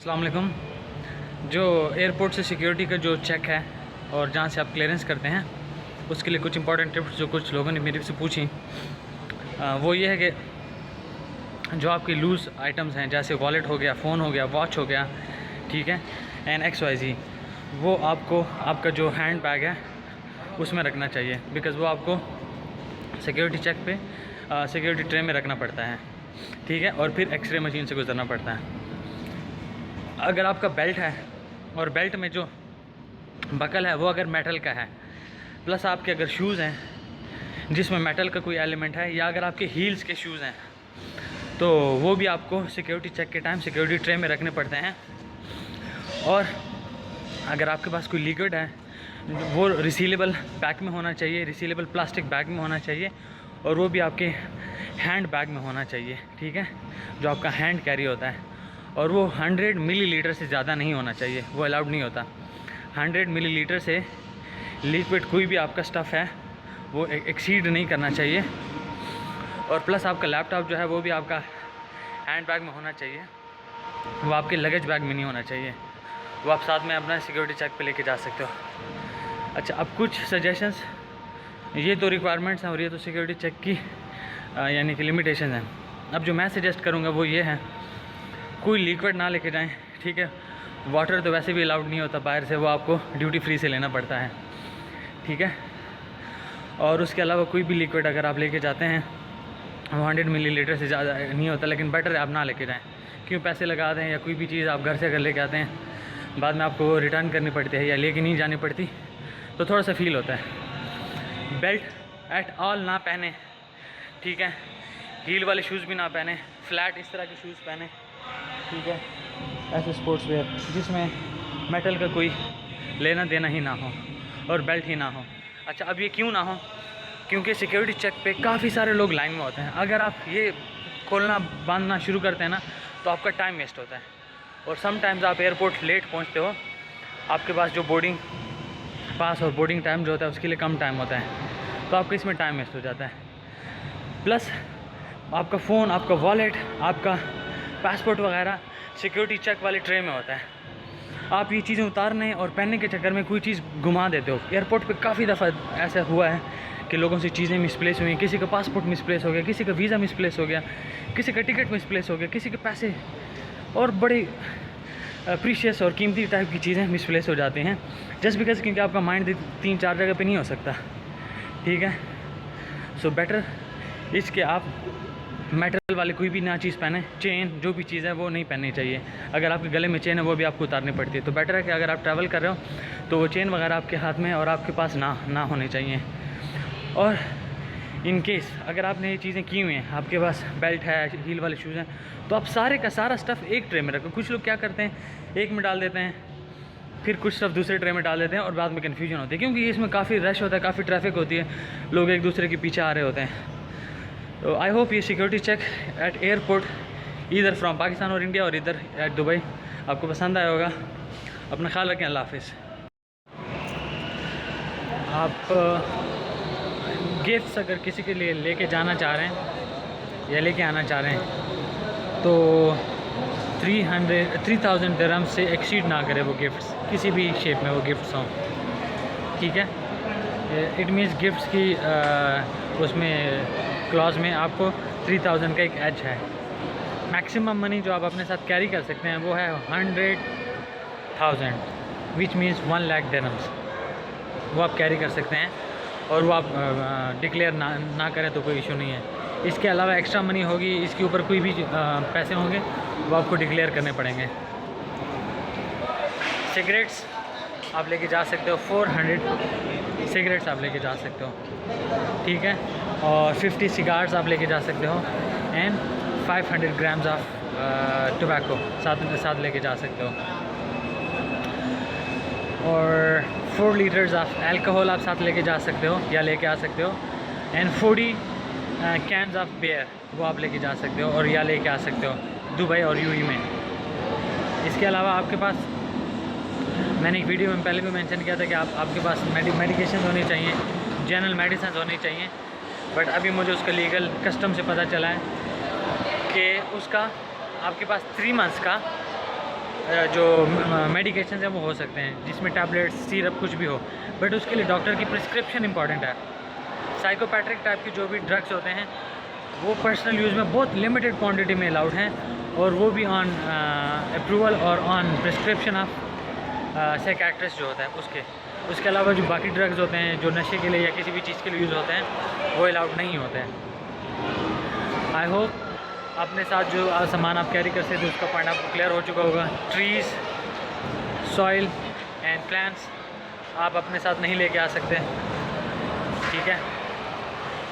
अस्सलाम वालेकुम। जो एयरपोर्ट से सिक्योरिटी का जो चेक है और जहाँ से आप क्लियरेंस करते हैं, उसके लिए कुछ इंपॉर्टेंट टिप्स जो कुछ लोगों ने मेरे से पूछी, वो ये है कि जो आपकी लूज़ आइटम्स हैं, जैसे वॉलेट हो गया, फ़ोन हो गया, वॉच हो गया, ठीक है, एंड XYZ, वो आपको आपका जो हैंड बैग है उसमें रखना चाहिए, बिकॉज़ वो आपको सिक्योरिटी चेक पे सिक्योरिटी ट्रे में रखना पड़ता है, ठीक है, और फिर एक्सरे मशीन से गुजरना पड़ता है। अगर आपका बेल्ट है और बेल्ट में जो बकल है वो अगर मेटल का है, प्लस आपके अगर शूज़ हैं जिसमें मेटल का कोई एलिमेंट है, या अगर आपके हील्स के शूज़ हैं, तो वो भी आपको सिक्योरिटी चेक के टाइम सिक्योरिटी ट्रे में रखने पड़ते हैं। और अगर आपके पास कोई लिक्विड है, वो रिसीलेबल पैक में होना चाहिए, रिसीलेबल प्लास्टिक बैग में होना चाहिए, और वो भी आपके हैंड बैग में होना चाहिए, ठीक है, जो आपका हैंड कैरी होता है। और वो 100 मिलीलीटर से ज़्यादा नहीं होना चाहिए, वो अलाउड नहीं होता। 100 मिलीलीटर से लिक्विड कोई भी आपका स्टफ़ है वो एक्सीड नहीं करना चाहिए। और प्लस आपका लैपटॉप जो है वो भी आपका हैंड बैग में होना चाहिए, वो आपके लगेज बैग में नहीं होना चाहिए, वो आप साथ में अपना सिक्योरिटी चेक पे लेके जा सकते हो। अच्छा, अब कुछ सजेशंस, ये तो रिक्वायरमेंट्स हैं और ये तो सिक्योरिटी चेक की यानी कि लिमिटेशन हैं। अब जो मैं सजेस्ट करूँगा वो ये है, कोई लिक्विड ना लेके जाएं, ठीक है। वाटर तो वैसे भी अलाउड नहीं होता बाहर से, वो आपको ड्यूटी फ्री से लेना पड़ता है, ठीक है। और उसके अलावा कोई भी लिक्विड अगर आप लेके जाते हैं वो 100 मिलीलीटर से ज़्यादा नहीं होता, लेकिन बेटर है आप ना लेके जाएं। क्यों पैसे लगा दें, या कोई भी चीज़ आप घर से अगर लेके आते हैं बाद में आपको रिटर्न करनी पड़ती है या लेके नहीं जानी पड़ती, तो थोड़ा सा फील होता है। बेल्ट एट ऑल ना पहने, ठीक है, हील वाले शूज़ भी ना पहने, फ्लैट इस तरह के शूज़ पहने, ठीक है, ऐसे स्पोर्ट्स वेयर जिसमें मेटल का कोई लेना देना ही ना हो और बेल्ट ही ना हो। अच्छा, अब ये क्यों ना हो, क्योंकि सिक्योरिटी चेक पे काफ़ी सारे लोग लाइन में होते हैं। अगर आप ये खोलना बांधना शुरू करते हैं ना, तो आपका टाइम वेस्ट होता है। और समटाइम्स आप एयरपोर्ट लेट पहुंचते हो, आपके पास जो बोर्डिंग पास और बोर्डिंग टाइम जो होता है उसके लिए कम टाइम होता है, तो आपका इसमें टाइम वेस्ट हो जाता है। प्लस आपका फ़ोन, आपका वॉलेट, आपका पासपोर्ट वगैरह सिक्योरिटी चेक वाले ट्रे में होता है। आप ये चीज़ें उतारने और पहनने के चक्कर में कोई चीज़ घुमा देते हो। एयरपोर्ट पे काफ़ी दफ़ा ऐसा हुआ है कि लोगों से चीज़ें मिसप्लेस हुई, किसी का पासपोर्ट मिसप्लेस हो गया, किसी का वीज़ा मिसप्लेस हो गया, किसी का टिकट मिसप्लेस हो गया, किसी के पैसे और बड़े प्रीशियस और कीमती टाइप की चीज़ें मिसप्लेस हो जाती हैं, जस्ट बिकॉज क्योंकि आपका माइंड 3-4 जगह पे नहीं हो सकता, ठीक है। सो बेटर इसके आप मेटल वाले कोई भी ना चीज़ पहने, चेन जो भी चीज़ है वो नहीं पहननी चाहिए। अगर आपके गले में चेन है वो भी आपको उतारनी पड़ती है, तो बेटर है कि अगर आप ट्रैवल कर रहे हो तो वो चेन वगैरह आपके हाथ में और आपके पास ना होनी चाहिए। और इन केस अगर आपने ये चीज़ें की हुई हैं, आपके पास बेल्ट है, हील वाले शूज़ हैं, तो आप सारे का सारा स्टफ़ एक ट्रे में रखो। कुछ लोग क्या करते हैं, एक में डाल देते हैं, फिर कुछ स्टफ़ दूसरे ट्रे में डाल देते हैं और बाद में कन्फ्यूजन होती है, क्योंकि इसमें काफ़ी रश होता है, काफ़ी ट्रैफिक होती है, लोग एक दूसरे के पीछे आ रहे होते हैं। तो आई होप ये सिक्योरिटी चेक एट एयरपोर्ट इधर फ्रॉम पाकिस्तान और इंडिया और इधर एट दुबई आपको पसंद आया होगा। अपना ख्याल रखें, अल्लाह हाफिज़। आप गिफ्ट्स अगर किसी के लिए लेके जाना चाह रहे हैं या लेके आना चाह रहे हैं, तो 3000 दिरहम से एक्सीड ना करें वो गिफ्ट्स, किसी भी शेप में वो गिफ्ट्स हों, ठीक है। इट मीन्स गिफ्ट्स की उसमें क्लॉज में आपको 3000 का एक एज है। मैक्सिमम मनी जो आप अपने साथ कैरी कर सकते हैं वो है 100,000, विच मीन्स 1 लाख दिरहम्स, वो आप कैरी कर सकते हैं। और वो आप डिक्लेयर ना करें तो कोई इशू नहीं है। इसके अलावा एक्स्ट्रा मनी होगी, इसके ऊपर कोई भी पैसे होंगे वो आपको डिक्लेयर करने पड़ेंगे। सिगरेट्स आप लेके जा सकते हो, 400 सिगरेट्स आप लेके जा सकते हो, ठीक है, और 50 सिगार्स आप लेके जा सकते हो, एंड 500 ग्राम्स ऑफ टोबैको साथ लेके जा सकते हो, और 4 लीटर्स ऑफ अल्कोहल आप साथ लेके जा सकते हो या लेके आ सकते हो, एंड 40 कैन्स ऑफ बियर वो आप लेके जा सकते हो और या लेके आ सकते हो दुबई और यूएई में। इसके अलावा आपके पास, मैंने एक वीडियो में पहले भी मेंशन किया था कि आपके पास मेडिकेशन होनी चाहिए, जनरल मेडिसिन होनी चाहिए, बट अभी मुझे उसका लीगल कस्टम से पता चला है कि उसका आपके पास 3 मंथ्स का जो मेडिकेशन हैं वो हो सकते हैं, जिसमें टैबलेट्स, सिरप कुछ भी हो, बट उसके लिए डॉक्टर की प्रिस्क्रिप्शन इंपॉर्टेंट है। साइकोपैट्रिक टाइप के जो भी ड्रग्स होते हैं वो पर्सनल यूज़ में बहुत लिमिटेड क्वांटिटी में अलाउड हैं, और वो भी ऑन अप्रूवल और ऑन प्रिस्क्रिप्शन ऑफ साइकियाट्रिस्ट जो होता है उसके अलावा जो बाकी ड्रग्स होते हैं जो नशे के लिए या किसी भी चीज़ के लिए यूज़ होते हैं वो अलाउड नहीं होते हैं। आई होप अपने साथ जो सामान आप कैरी कर सकते थे उसका पॉइंट आपको क्लियर हो चुका होगा। ट्रीज़, सॉइल एंड प्लांट्स आप अपने साथ नहीं लेके आ सकते, ठीक है।